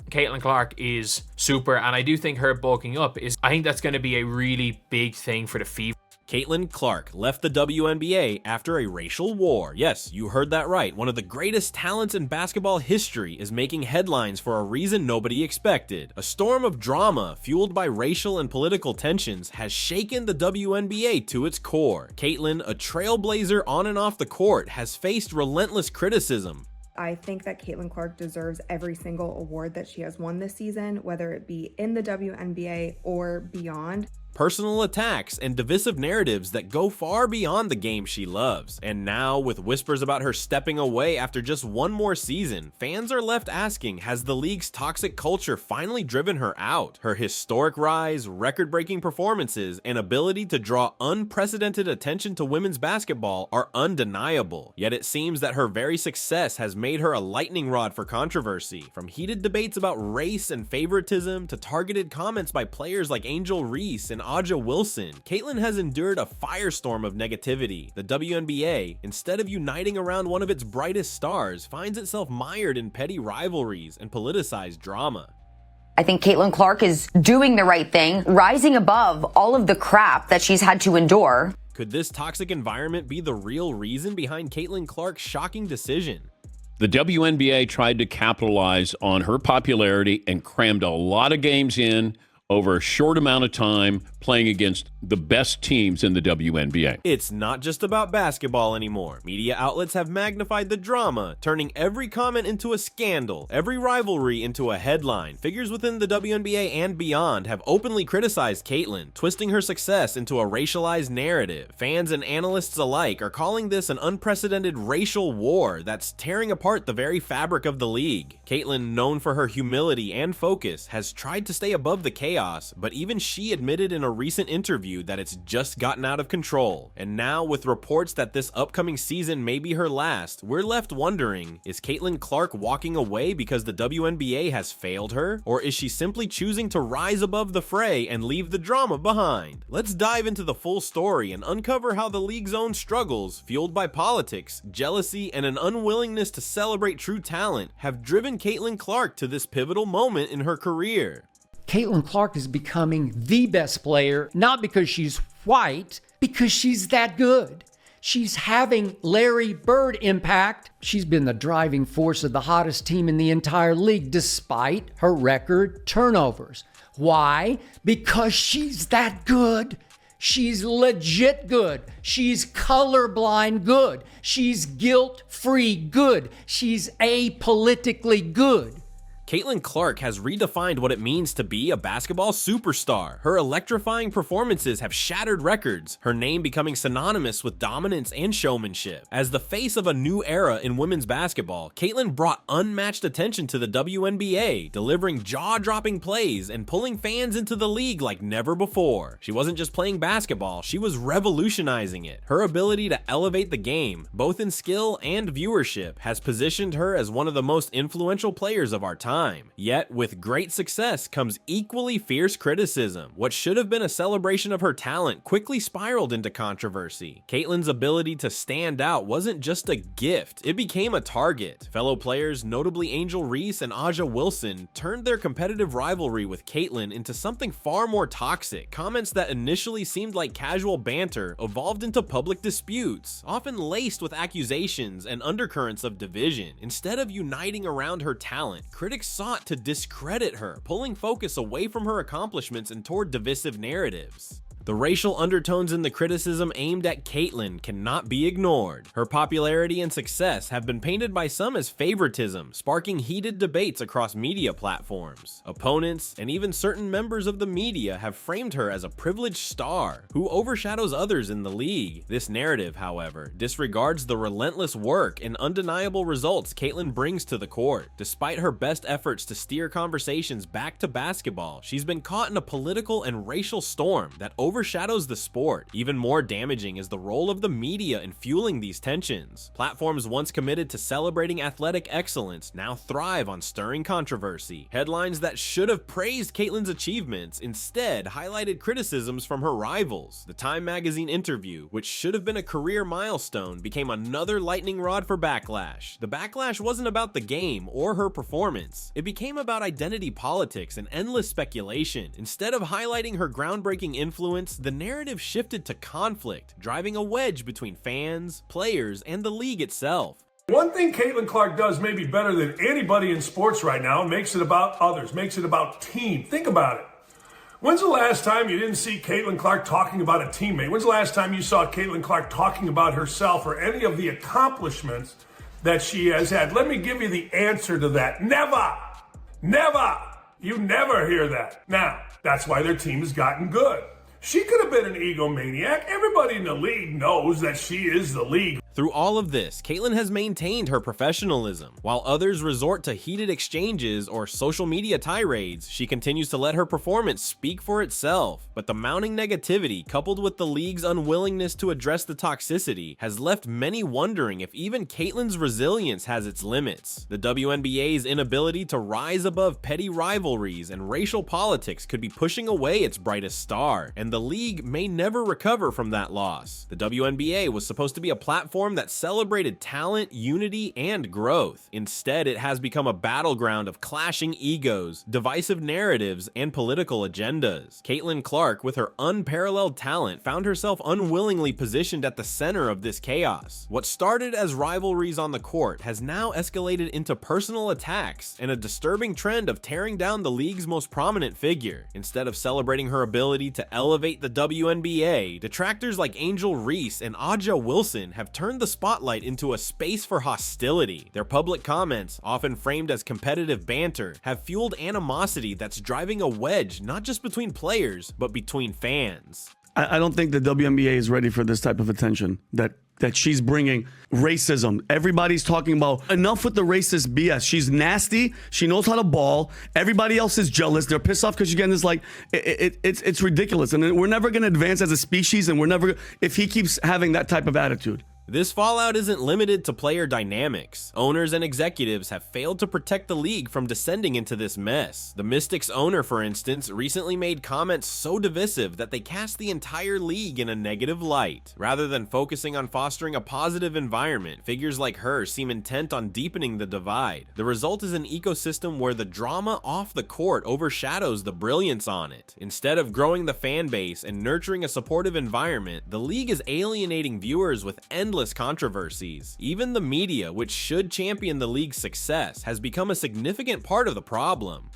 Caitlin Clark is super, and I do think her bulking up I think that's going to be a really big thing for the Fever. Caitlin Clark left the WNBA after a racial war. Yes, you heard that right. One of the greatest talents in basketball history is making headlines for a reason nobody expected. A storm of drama fueled by racial and political tensions has shaken the WNBA to its core. Caitlin, a trailblazer on and off the court, has faced relentless criticism. I think that Caitlin Clark deserves every single award that she has won this season, whether it be in the WNBA or beyond. Personal attacks and divisive narratives that go far beyond the game she loves. And now, with whispers about her stepping away after just one more season, fans are left asking, has the league's toxic culture finally driven her out? Her historic rise, record-breaking performances, and ability to draw unprecedented attention to women's basketball are undeniable. Yet it seems that her very success has made her a lightning rod for controversy. From heated debates about race and favoritism to targeted comments by players like Angel Reese and Aja Wilson, Caitlin has endured a firestorm of negativity. The WNBA, instead of uniting around one of its brightest stars, finds itself mired in petty rivalries and politicized drama. I think Caitlin Clark is doing the right thing, rising above all of the crap that she's had to endure. Could this toxic environment be the real reason behind Caitlin Clark's shocking decision? The WNBA tried to capitalize on her popularity and crammed a lot of games in over a short amount of time, playing against the best teams in the WNBA. It's not just about basketball anymore. Media outlets have magnified the drama, turning every comment into a scandal, every rivalry into a headline. Figures within the WNBA and beyond have openly criticized Caitlin, twisting her success into a racialized narrative. Fans and analysts alike are calling this an unprecedented racial war that's tearing apart the very fabric of the league. Caitlin, known for her humility and focus, has tried to stay above the chaos, but even she admitted in a recent interview that it's just gotten out of control. And now, with reports that this upcoming season may be her last, we're left wondering, is Caitlin Clark walking away because the WNBA has failed her? Or is she simply choosing to rise above the fray and leave the drama behind? Let's dive into the full story and uncover how the league's own struggles, fueled by politics, jealousy, and an unwillingness to celebrate true talent, have driven Caitlin Clark to this pivotal moment in her career. Caitlin Clark is becoming the best player, not because she's white, because she's that good. She's having Larry Bird impact. She's been the driving force of the hottest team in the entire league, despite her record turnovers. Why? Because she's that good. She's legit good. She's colorblind good. She's guilt-free good. She's apolitically good. Caitlin Clark has redefined what it means to be a basketball superstar. Her electrifying performances have shattered records, her name becoming synonymous with dominance and showmanship. As the face of a new era in women's basketball, Caitlin brought unmatched attention to the WNBA, delivering jaw-dropping plays and pulling fans into the league like never before. She wasn't just playing basketball, she was revolutionizing it. Her ability to elevate the game, both in skill and viewership, has positioned her as one of the most influential players of our time. Yet, with great success comes equally fierce criticism. What should have been a celebration of her talent quickly spiraled into controversy. Caitlin's ability to stand out wasn't just a gift, it became a target. Fellow players, notably Angel Reese and Aja Wilson, turned their competitive rivalry with Caitlin into something far more toxic. Comments that initially seemed like casual banter evolved into public disputes, often laced with accusations and undercurrents of division. Instead of uniting around her talent, critics sought to discredit her, pulling focus away from her accomplishments and toward divisive narratives. The racial undertones in the criticism aimed at Caitlin cannot be ignored. Her popularity and success have been painted by some as favoritism, sparking heated debates across media platforms. Opponents, and even certain members of the media, have framed her as a privileged star who overshadows others in the league. This narrative, however, disregards the relentless work and undeniable results Caitlin brings to the court. Despite her best efforts to steer conversations back to basketball, she's been caught in a political and racial storm that overshadows overshadows the sport. Even more damaging is the role of the media in fueling these tensions. Platforms once committed to celebrating athletic excellence now thrive on stirring controversy. Headlines that should have praised Caitlyn's achievements instead highlighted criticisms from her rivals. The Time magazine interview, which should have been a career milestone, became another lightning rod for backlash. The backlash wasn't about the game or her performance. It became about identity politics and endless speculation. Instead of highlighting her groundbreaking influence, the narrative shifted to conflict, driving a wedge between fans, players, and the league itself. One thing Caitlin Clark does maybe better than anybody in sports right now makes it about others, makes it about team. Think about it. When's the last time you didn't see Caitlin Clark talking about a teammate? When's the last time you saw Caitlin Clark talking about herself or any of the accomplishments that she has had? Let me give you the answer to that. Never! Never! You never hear that. Now, that's why their team has gotten good. She could have been an egomaniac. Everybody in the league knows that she is the league. Through all of this, Caitlyn has maintained her professionalism. While others resort to heated exchanges or social media tirades, she continues to let her performance speak for itself. But the mounting negativity, coupled with the league's unwillingness to address the toxicity, has left many wondering if even Caitlyn's resilience has its limits. The WNBA's inability to rise above petty rivalries and racial politics could be pushing away its brightest star, and the league may never recover from that loss. The WNBA was supposed to be a platform that celebrated talent, unity, and growth. Instead, it has become a battleground of clashing egos, divisive narratives, and political agendas. Caitlin Clark, with her unparalleled talent, found herself unwillingly positioned at the center of this chaos. What started as rivalries on the court has now escalated into personal attacks and a disturbing trend of tearing down the league's most prominent figure. Instead of celebrating her ability to elevate the WNBA, detractors like Angel Reese and Aja Wilson have turned the spotlight into a space for hostility. Their public comments, often framed as competitive banter, have fueled animosity that's driving a wedge not just between players, but between fans. I don't think the WNBA is ready for this type of attention that she's bringing. Racism. Everybody's talking about enough with the racist BS. She's nasty. She knows how to ball. Everybody else is jealous. They're pissed off because she's getting this, like, it's ridiculous. And we're never going to advance as a species, and we're never, if he keeps having that type of attitude. This fallout isn't limited to player dynamics. Owners and executives have failed to protect the league from descending into this mess. The Mystics owner, for instance, recently made comments so divisive that they cast the entire league in a negative light. Rather than focusing on fostering a positive environment, figures like her seem intent on deepening the divide. The result is an ecosystem where the drama off the court overshadows the brilliance on it. Instead of growing the fan base and nurturing a supportive environment, the league is alienating viewers with endless controversies. Even the media, which should champion the league's success, has become a significant part of the problem.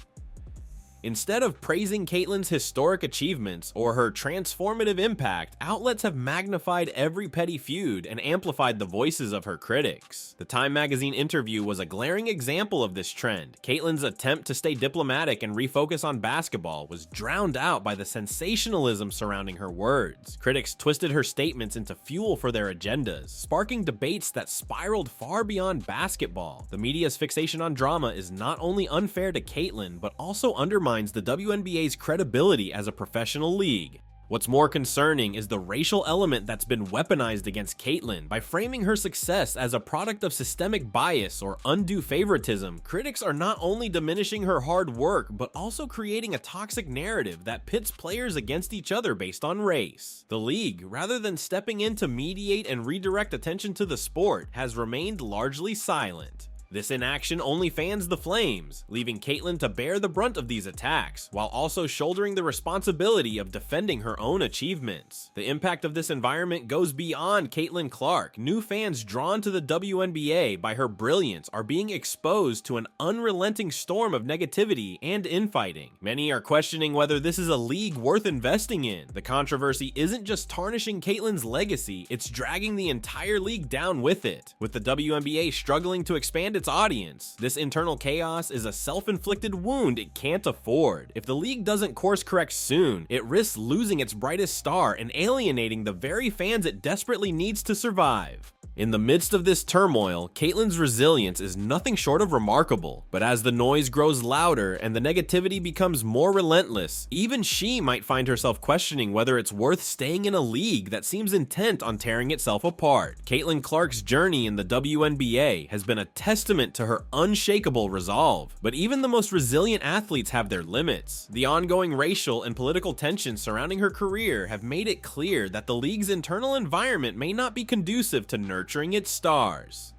Instead of praising Caitlyn's historic achievements or her transformative impact, outlets have magnified every petty feud and amplified the voices of her critics. The Time magazine interview was a glaring example of this trend. Caitlyn's attempt to stay diplomatic and refocus on basketball was drowned out by the sensationalism surrounding her words. Critics twisted her statements into fuel for their agendas, sparking debates that spiraled far beyond basketball. The media's fixation on drama is not only unfair to Caitlyn, but also undermines the WNBA's credibility as a professional league. What's more concerning is the racial element that's been weaponized against Caitlyn. By framing her success as a product of systemic bias or undue favoritism, critics are not only diminishing her hard work, but also creating a toxic narrative that pits players against each other based on race. The league, rather than stepping in to mediate and redirect attention to the sport, has remained largely silent. This inaction only fans the flames, leaving Caitlyn to bear the brunt of these attacks, while also shouldering the responsibility of defending her own achievements. The impact of this environment goes beyond Caitlin Clark. New fans drawn to the WNBA by her brilliance are being exposed to an unrelenting storm of negativity and infighting. Many are questioning whether this is a league worth investing in. The controversy isn't just tarnishing Caitlyn's legacy, it's dragging the entire league down with it. With the WNBA struggling to expand its audience, this internal chaos is a self-inflicted wound it can't afford. If the league doesn't course correct soon, it risks losing its brightest star and alienating the very fans it desperately needs to survive. In the midst of this turmoil, Caitlyn's resilience is nothing short of remarkable, but as the noise grows louder and the negativity becomes more relentless, even she might find herself questioning whether it's worth staying in a league that seems intent on tearing itself apart. Caitlin Clark's journey in the WNBA has been a testament to her unshakable resolve, but even the most resilient athletes have their limits. The ongoing racial and political tensions surrounding her career have made it clear that the league's internal environment may not be conducive to nurturing its stars.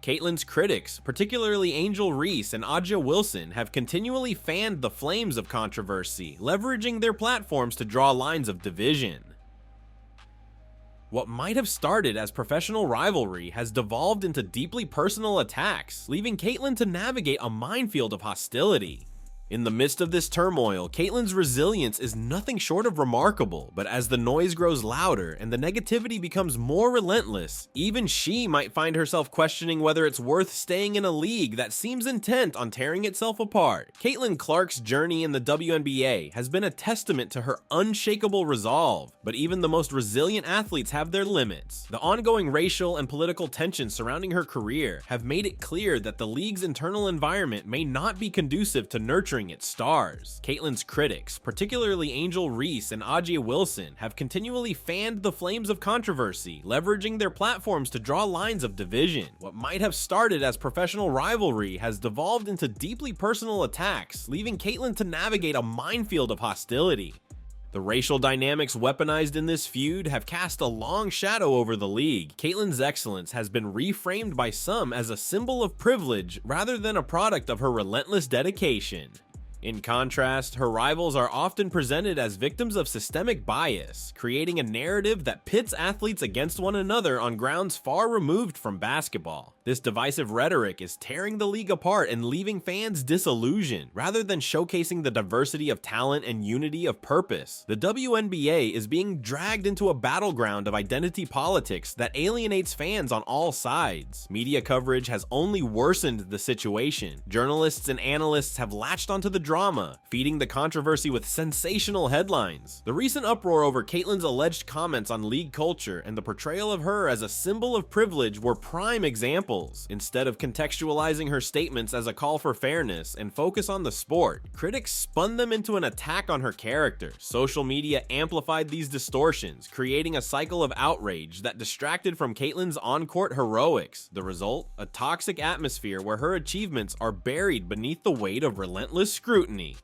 Caitlyn's critics, particularly Angel Reese and Aja Wilson, have continually fanned the flames of controversy, leveraging their platforms to draw lines of division. What might have started as professional rivalry has devolved into deeply personal attacks, leaving Caitlyn to navigate a minefield of hostility. In the midst of this turmoil, Caitlyn's resilience is nothing short of remarkable, but as the noise grows louder and the negativity becomes more relentless, even she might find herself questioning whether it's worth staying in a league that seems intent on tearing itself apart. Caitlyn Clark's journey in the WNBA has been a testament to her unshakable resolve, but even the most resilient athletes have their limits. The ongoing racial and political tensions surrounding her career have made it clear that the league's internal environment may not be conducive to nurturing its stars. Caitlyn's critics, particularly Angel Reese and Aja Wilson, have continually fanned the flames of controversy, leveraging their platforms to draw lines of division. What might have started as professional rivalry has devolved into deeply personal attacks, leaving Caitlyn to navigate a minefield of hostility. The racial dynamics weaponized in this feud have cast a long shadow over the league. Caitlyn's excellence has been reframed by some as a symbol of privilege rather than a product of her relentless dedication. In contrast, her rivals are often presented as victims of systemic bias, creating a narrative that pits athletes against one another on grounds far removed from basketball. This divisive rhetoric is tearing the league apart and leaving fans disillusioned, rather than showcasing the diversity of talent and unity of purpose. The WNBA is being dragged into a battleground of identity politics that alienates fans on all sides. Media coverage has only worsened the situation. Journalists and analysts have latched onto the drama, feeding the controversy with sensational headlines. The recent uproar over Caitlyn's alleged comments on league culture and the portrayal of her as a symbol of privilege were prime examples. Instead of contextualizing her statements as a call for fairness and focus on the sport, critics spun them into an attack on her character. Social media amplified these distortions, creating a cycle of outrage that distracted from Caitlyn's on-court heroics. The result? A toxic atmosphere where her achievements are buried beneath the weight of relentless scrutiny.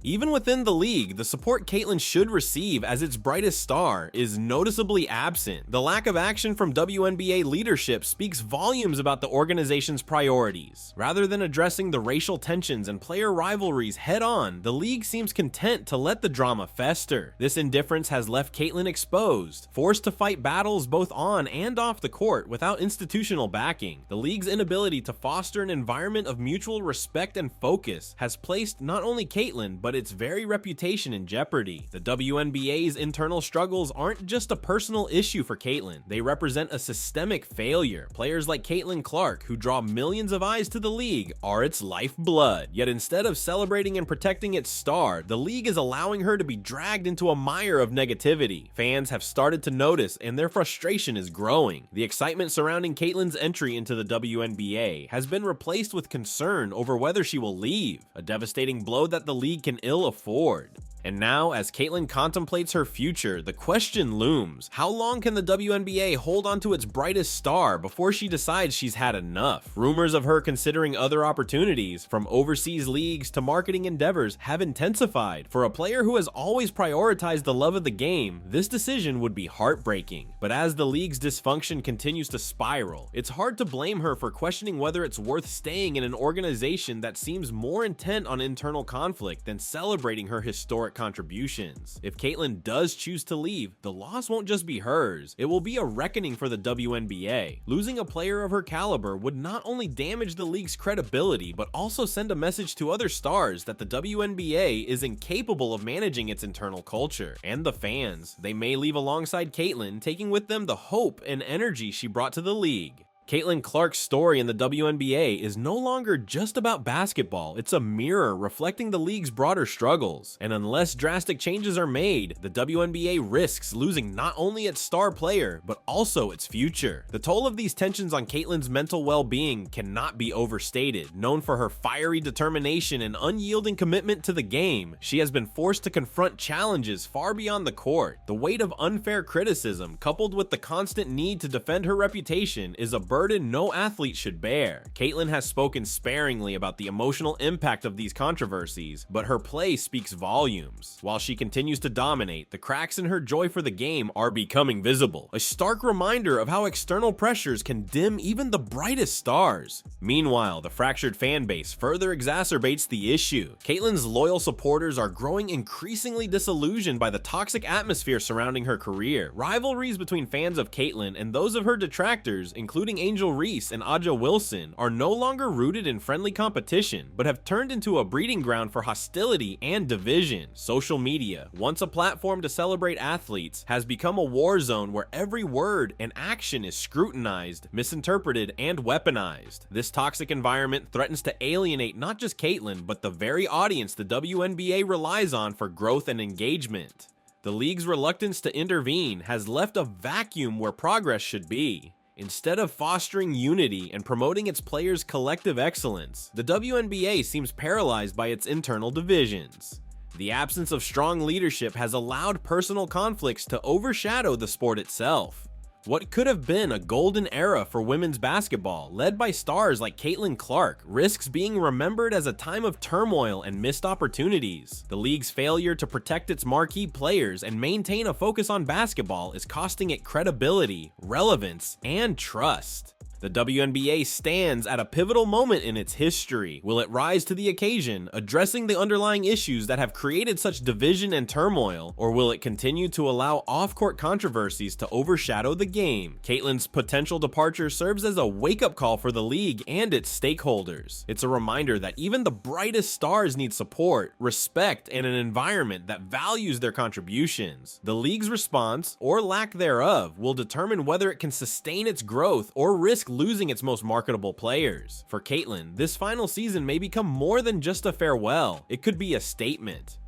Even within the league, the support Caitlyn should receive as its brightest star is noticeably absent. The lack of action from WNBA leadership speaks volumes about the organization's priorities. Rather than addressing the racial tensions and player rivalries head-on, the league seems content to let the drama fester. This indifference has left Caitlyn exposed, forced to fight battles both on and off the court without institutional backing. The league's inability to foster an environment of mutual respect and focus has placed not only Caitlyn, but its very reputation in jeopardy. The WNBA's internal struggles aren't just a personal issue for Caitlyn, they represent a systemic failure. Players like Caitlin Clark, who draw millions of eyes to the league, are its lifeblood. Yet instead of celebrating and protecting its star, the league is allowing her to be dragged into a mire of negativity. Fans have started to notice, and their frustration is growing. The excitement surrounding Caitlyn's entry into the WNBA has been replaced with concern over whether she will leave, a devastating blow that the league can ill afford. And now, as Caitlyn contemplates her future, the question looms: how long can the WNBA hold on to its brightest star before she decides she's had enough? Rumors of her considering other opportunities, from overseas leagues to marketing endeavors, have intensified. For a player who has always prioritized the love of the game, this decision would be heartbreaking. But as the league's dysfunction continues to spiral, it's hard to blame her for questioning whether it's worth staying in an organization that seems more intent on internal conflict than celebrating her historic contributions. If Caitlyn does choose to leave, the loss won't just be hers, it will be a reckoning for the WNBA. Losing a player of her caliber would not only damage the league's credibility, but also send a message to other stars that the WNBA is incapable of managing its internal culture. And the fans, they may leave alongside Caitlyn, taking with them the hope and energy she brought to the league. Caitlin Clark's story in the WNBA is no longer just about basketball, it's a mirror reflecting the league's broader struggles. And unless drastic changes are made, the WNBA risks losing not only its star player, but also its future. The toll of these tensions on Caitlin's mental well-being cannot be overstated. Known for her fiery determination and unyielding commitment to the game, she has been forced to confront challenges far beyond the court. The weight of unfair criticism, coupled with the constant need to defend her reputation, is a burden no athlete should bear. Caitlin has spoken sparingly about the emotional impact of these controversies, but her play speaks volumes. While she continues to dominate, the cracks in her joy for the game are becoming visible, a stark reminder of how external pressures can dim even the brightest stars. Meanwhile, the fractured fan base further exacerbates the issue. Caitlin's loyal supporters are growing increasingly disillusioned by the toxic atmosphere surrounding her career. Rivalries between fans of Caitlin and those of her detractors, including Angel Reese and Aja Wilson, are no longer rooted in friendly competition, but have turned into a breeding ground for hostility and division. Social media, once a platform to celebrate athletes, has become a war zone where every word and action is scrutinized, misinterpreted, and weaponized. This toxic environment threatens to alienate not just Caitlin, but the very audience the WNBA relies on for growth and engagement. The league's reluctance to intervene has left a vacuum where progress should be. Instead of fostering unity and promoting its players' collective excellence, the WNBA seems paralyzed by its internal divisions. The absence of strong leadership has allowed personal conflicts to overshadow the sport itself. What could have been a golden era for women's basketball, led by stars like Caitlin Clark, risks being remembered as a time of turmoil and missed opportunities. The league's failure to protect its marquee players and maintain a focus on basketball is costing it credibility, relevance, and trust. The WNBA stands at a pivotal moment in its history. Will it rise to the occasion, addressing the underlying issues that have created such division and turmoil, or will it continue to allow off-court controversies to overshadow the game? Caitlin's potential departure serves as a wake-up call for the league and its stakeholders. It's a reminder that even the brightest stars need support, respect, and an environment that values their contributions. The league's response, or lack thereof, will determine whether it can sustain its growth or risk losing its most marketable players. For Caitlin, this final season may become more than just a farewell. It could be a statement.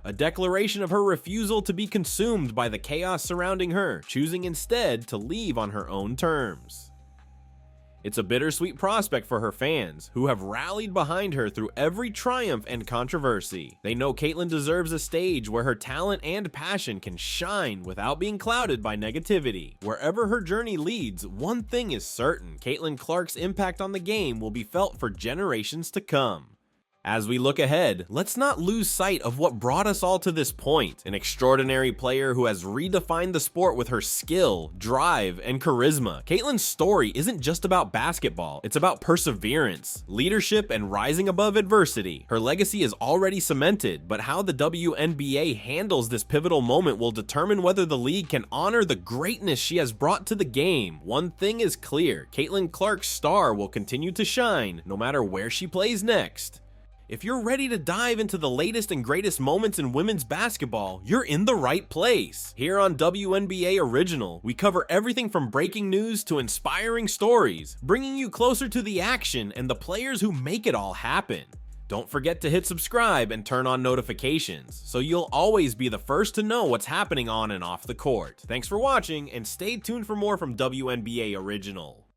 A declaration of her refusal to be consumed by the chaos surrounding her, choosing instead to leave on her own terms. It's a bittersweet prospect for her fans, who have rallied behind her through every triumph and controversy. They know Caitlin deserves a stage where her talent and passion can shine without being clouded by negativity. Wherever her journey leads, one thing is certain: Caitlin Clark's impact on the game will be felt for generations to come. As we look ahead, let's not lose sight of what brought us all to this point: an extraordinary player who has redefined the sport with her skill, drive, and charisma. Caitlin's story isn't just about basketball, it's about perseverance, leadership, and rising above adversity. Her legacy is already cemented, but how the WNBA handles this pivotal moment will determine whether the league can honor the greatness she has brought to the game. One thing is clear: Caitlin Clark's star will continue to shine, no matter where she plays next. If you're ready to dive into the latest and greatest moments in women's basketball, you're in the right place. Here on WNBA Original, we cover everything from breaking news to inspiring stories, bringing you closer to the action and the players who make it all happen. Don't forget to hit subscribe and turn on notifications, so you'll always be the first to know what's happening on and off the court. Thanks for watching, and stay tuned for more from WNBA Original.